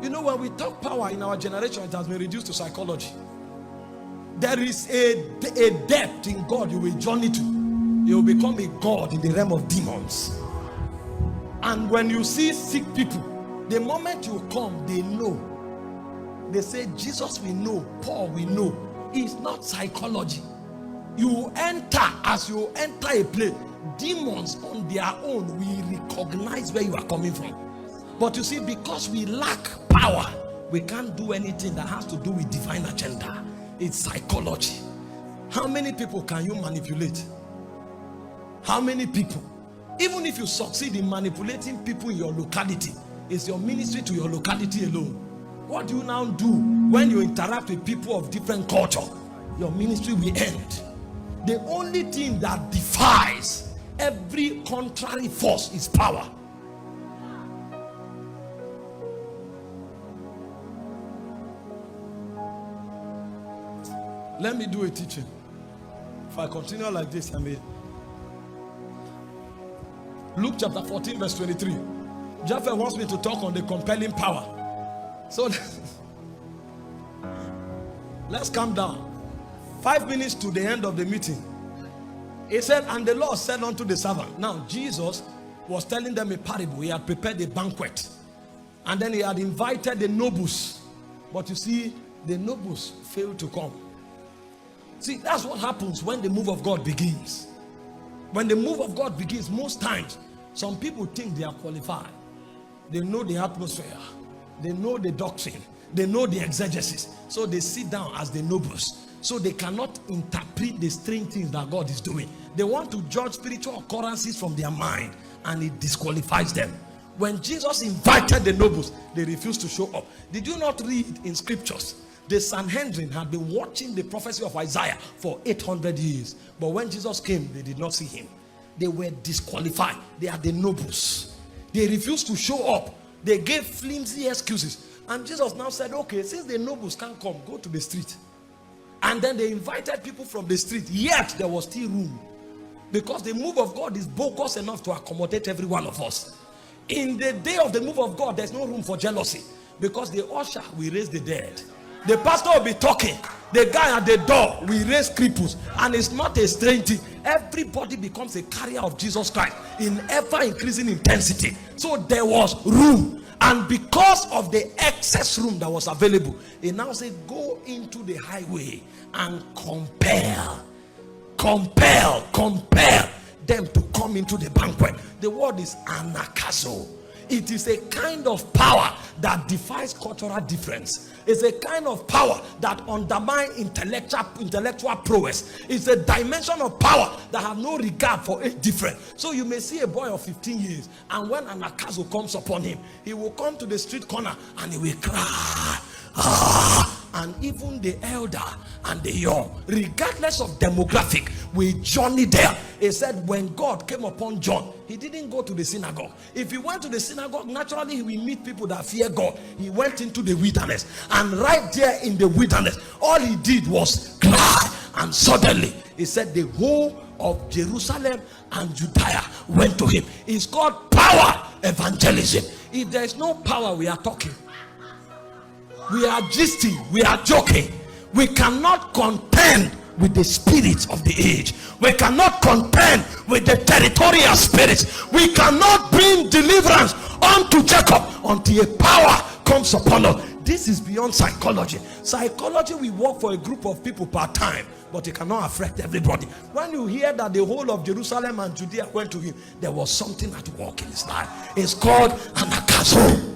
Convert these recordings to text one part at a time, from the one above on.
You know, when we talk power in our generation, it has been reduced to psychology. There is a depth in God you will journey to. You will become a god in the realm of demons. And when you see sick people, the moment you come, they know. They say, Jesus we know, Paul we know. It's not psychology. You enter, as you enter a place, demons on their own will recognize where you are coming from. But you see, because we lack power, we can't do anything that has to do with divine agenda. It's psychology. How many people can you manipulate? How many people? Even if you succeed in manipulating people in your locality, it's your ministry to your locality alone. What do you now do when you interact with people of different culture? Your ministry will end. The only thing that defies every contrary force is power. Let me do a teaching. If I continue like this, I may. Luke chapter 14 verse 23. Jaffa wants me to talk on the compelling power. So let's calm down. 5 minutes to the end of the meeting, he said, and the Lord said unto the servant. Now Jesus was telling them a parable. He had prepared a banquet, and then he had invited the nobles. But you see, the nobles failed to come. See, that's what happens when the move of God begins. When the move of God begins, most times, some people think they are qualified. They know the atmosphere. They know the doctrine. They know the exegesis. So they sit down as the nobles. So they cannot interpret the strange things that God is doing. They want to judge spiritual occurrences from their mind, and it disqualifies them. When Jesus invited the nobles, they refused to show up. Did you not read in scriptures? The Sanhedrin had been watching the prophecy of Isaiah for 800 years. But when Jesus came, they did not see him. They were disqualified. They are the nobles. They refused to show up. They gave flimsy excuses. And Jesus now said, okay, since the nobles can't come, go to the street. And then they invited people from the street. Yet there was still room. Because the move of God is bogus enough to accommodate every one of us. In the day of the move of God, there's no room for jealousy. Because the usher will raise the dead. The pastor will be talking. The guy at the door will raise cripples. And it's not a strange thing. Everybody becomes a carrier of Jesus Christ in ever increasing intensity. So there was room. And because of the excess room that was available, he now said, go into the highway and compel them to come into the banquet. The word is anakazo. It is a kind of power that defies cultural difference. It's a kind of power that undermines intellectual prowess. It's a dimension of power that have no regard for age difference. So you may see a boy of 15 years, and when an akazo comes upon him, he will come to the street corner and he will cry. And even the elder and the young, regardless of demographic, will journey there. He said when God came upon John, he didn't go to the synagogue. If he went to the synagogue, naturally he will meet people that fear God. He went into the wilderness, and right there in the wilderness, all he did was cry. And suddenly he said the whole of Jerusalem and Judea went to him. It's called power evangelism. If there is no power, we are talking. We are gisting, we are joking. We cannot contend with the spirits of the age. We cannot contend with the territorial spirits. We cannot bring deliverance unto Jacob until a power comes upon us. This is beyond psychology. Psychology, we work for a group of people per time, but it cannot affect everybody. When you hear that the whole of Jerusalem and Judea went to him, there was something at work in his life. It's called anakazo.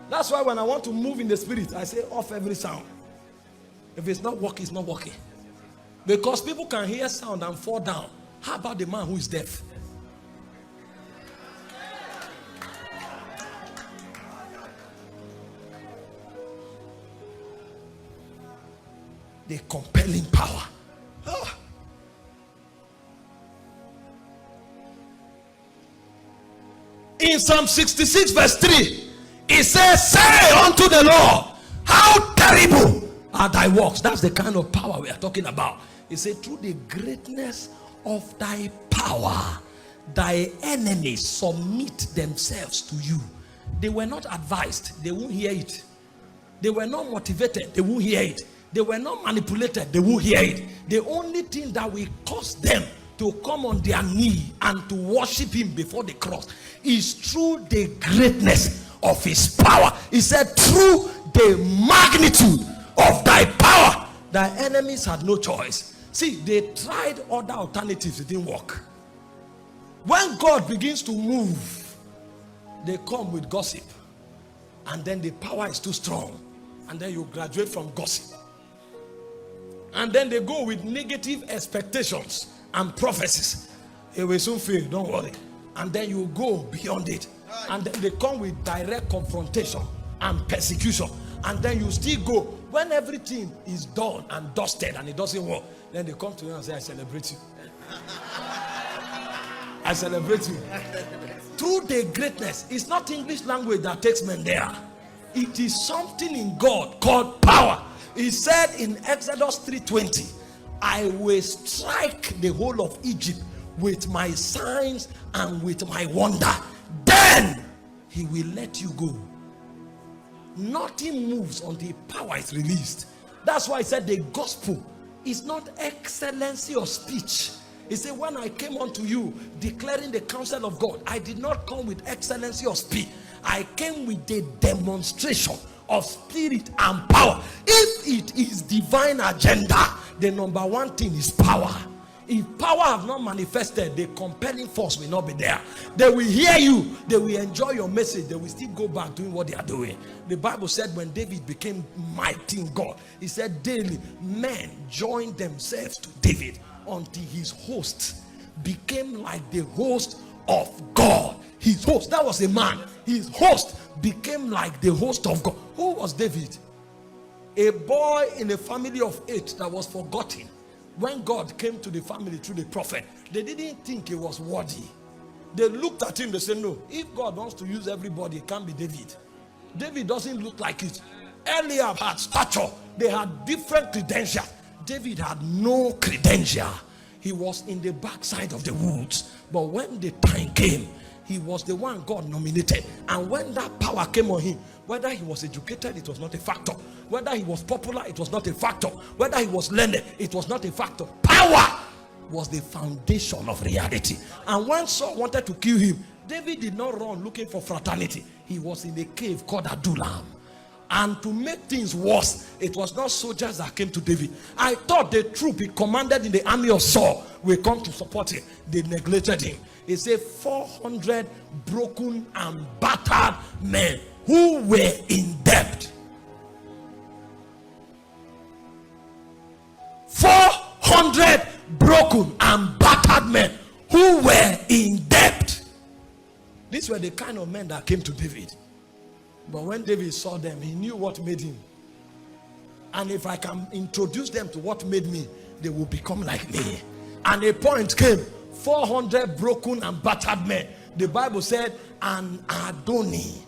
That's why when I want to move in the spirit, I say off every sound. If it's not working, it's not working. Because people can hear sound and fall down. How about the man who is deaf? The compelling power. Oh. In Psalm 66 verse 3, it says, say unto the Lord, how terrible are thy works. That's the kind of power we are talking about. It said, through the greatness of thy power, thy enemies submit themselves to you. They were not advised, they won't hear it. They were not motivated, they won't hear it. They were not manipulated, they won't hear it. The only thing that will cause them to come on their knee and to worship him before the cross is through the greatness of his power. He said, through the magnitude of thy power, thy enemies had no choice. See, they tried other alternatives, it didn't work. When God begins to move, they come with gossip, and then the power is too strong, and then you graduate from gossip, and then they go with negative expectations and prophecies. It will soon fail, don't worry. And then you go beyond it, and then they come with direct confrontation and persecution, and then you still go. When everything is done and dusted and it doesn't work, then they come to you and say, I celebrate you. I celebrate you. Through the greatness. It's not English language that takes men there. It is something in God called power. He said in Exodus 3:20, I will strike the whole of Egypt with my signs and with my wonder. Then he will let you go. Nothing moves until power is released. That's why I said the gospel is not excellency of speech. He said, when I came unto you declaring the counsel of God, I did not come with excellency of speech. I came with a demonstration of spirit and power. If it is divine agenda, the number one thing is power. If power have not manifested, the compelling force will not be there. They will hear you, they will enjoy your message, they will still go back doing what they are doing. The Bible said when David became mighty in God, he said daily men joined themselves to David until his host became like the host of God. His host, that was a man. His host became like the host of God. Who was David? A boy in a family of 8 that was forgotten. When God came to the family through the prophet, they didn't think he was worthy. They looked at him, they said, no, if God wants to use everybody, it can't be David. David doesn't look like it. Eliab had stature. They had different credentials. David had no credential. He was in the backside of the woods. But when the time came, he was the one God nominated. And when that power came on him, whether he was educated, it was not a factor. Whether he was popular, it was not a factor. Whether he was learned, it was not a factor. Power was the foundation of reality. And when Saul wanted to kill him, David did not run looking for fraternity. He was in a cave called Adullam. And to make things worse, it was not soldiers that came to David. I thought the troop he commanded in the army of Saul will come to support him. They neglected him. He said 400 broken and battered men who were in debt. 400 broken and battered men who were in debt. These were the kind of men that came to David. But when David saw them, he knew what made him. And if I can introduce them to what made me, they will become like me. And a point came, 400 broken and battered men. The Bible said, and Adoni,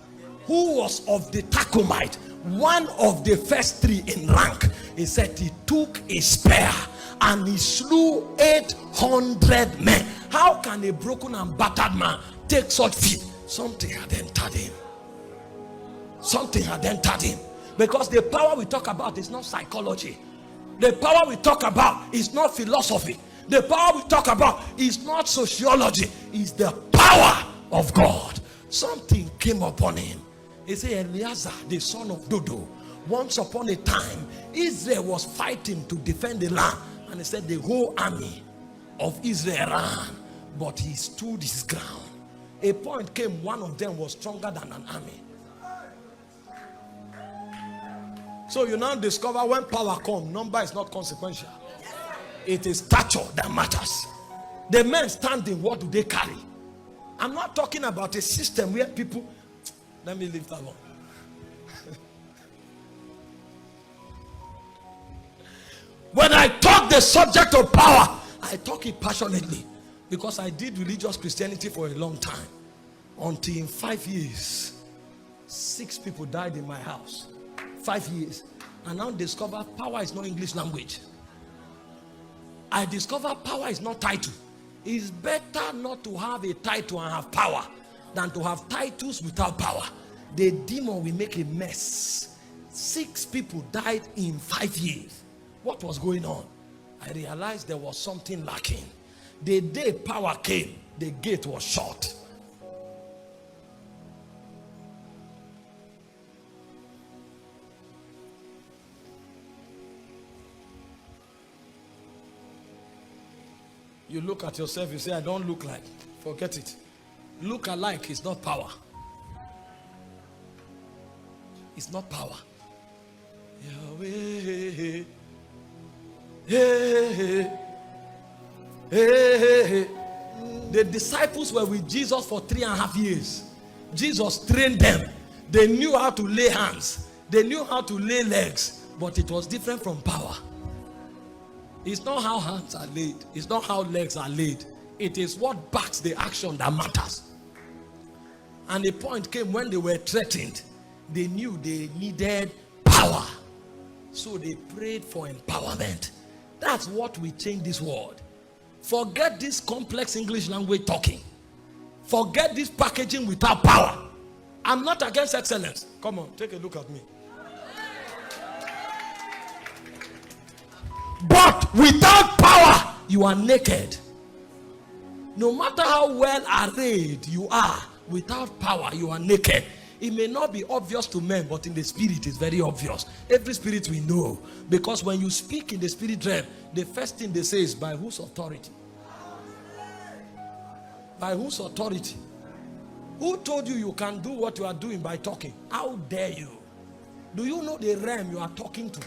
who was of the Tachomite, one of the first 3 in rank, he said he took a spear and he slew 800 men. How can a broken and battered man take such feat? Something had entered him. Something had entered him. Because the power we talk about is not psychology. The power we talk about is not philosophy. The power we talk about is not sociology. It's the power of God. Something came upon him. He said, Eleazar, the son of Dodo, once upon a time, Israel was fighting to defend the land. And he said the whole army of Israel ran, but he stood his ground. A point came, one of them was stronger than an army. So you now discover when power comes, number is not consequential. It is stature that matters. The men standing, what do they carry? I'm not talking about a system where people, let me leave that alone. When I talk the subject of power, I talk it passionately because I did religious Christianity for a long time. Until in 5 years, 6 people died in my house. 5 years. And now discover power is not English language. I discover power is not title. It's better not to have a title and have power than to have titles without power. The demon will make a mess. 6 people died in 5 years. What was going on? I realized there was something lacking. The day power came, the gate was shut. You look at yourself, you say, I don't look like. Forget it. Look alike is not power. It's not power. Yahweh. The disciples were with Jesus for 3.5 years. Jesus trained them. They knew how to lay hands. They knew how to lay legs. But it was different from power. It's not how hands are laid. It's not how legs are laid. It is what backs the action that matters. And the point came when they were threatened. They knew they needed power. So they prayed for empowerment. That's what will change this world. Forget this complex English language talking. Forget this packaging without power. I'm not against excellence. Come on, take a look at me. But without power, you are naked. No matter how well arrayed you are, without power, you are naked. It may not be obvious to men, but in the spirit, it's very obvious. Every spirit we know. Because when you speak in the spirit realm, the first thing they say is, by whose authority? By whose authority? Who told you you can do what you are doing by talking? How dare you? Do you know the realm you are talking to?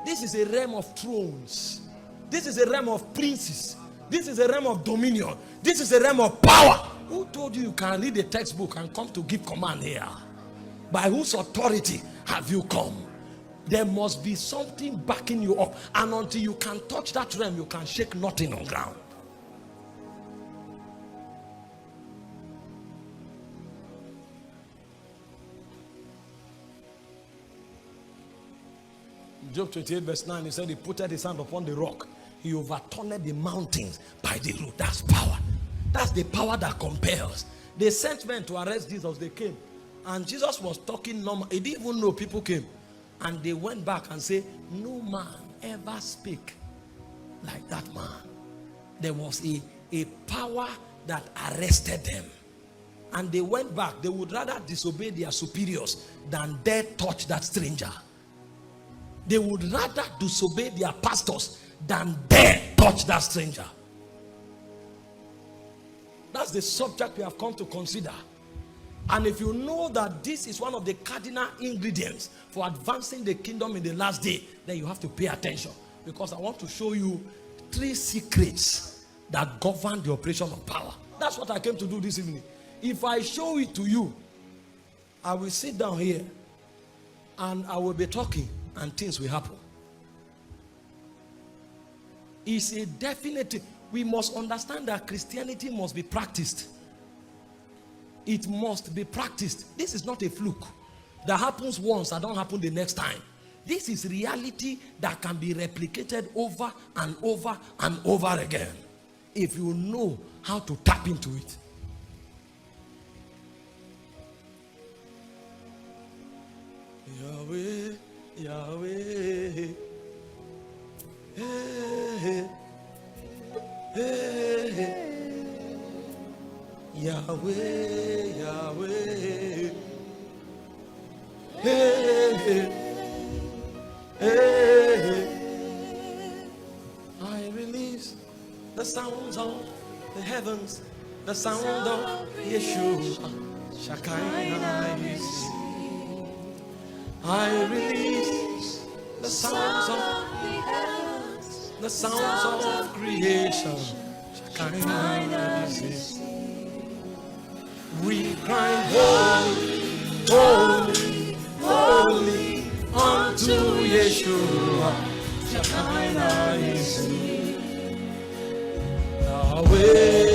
This is a realm of thrones. This is a realm of princes. This is a realm of dominion. This is a realm of power. Who told you you can read a textbook and come to give command here? By whose authority have you come? There must be something backing you up. And until you can touch that realm, you can shake nothing on ground. Job 28 verse 9, he said he put his hand upon the rock. He overturned the mountains by the root. That's power. That's the power that compels. They sent men to arrest Jesus. They came. And Jesus was talking normal. He didn't even know people came. And they went back and said, no man ever speak like that man. There was a power that arrested them. And they went back. They would rather disobey their superiors than dare touch that stranger. They would rather disobey their pastors than dare touch that stranger. That's the subject we have come to consider. And if you know that this is one of the cardinal ingredients for advancing the kingdom in the last day, then you have to pay attention. Because I want to show you 3 secrets that govern the operation of power. That's what I came to do this evening. If I show it to you, I will sit down here and I will be talking and things will happen. It's a definite. We must understand that Christianity must be practiced. It must be practiced. This is not a fluke that happens once and don't happen the next time. This is reality that can be replicated over and over and over again if you know how to tap into it. Yahweh, Yahweh, hey, hey, Yahweh, Yahweh, hey, hey. I release the sounds of the heavens, the sound of Yeshua, Shekinah. I release the sounds of the heavens, the sounds of creation. Shekinah. We cry, holy, holy, holy, unto Yeshua. Shekinah is Yahweh.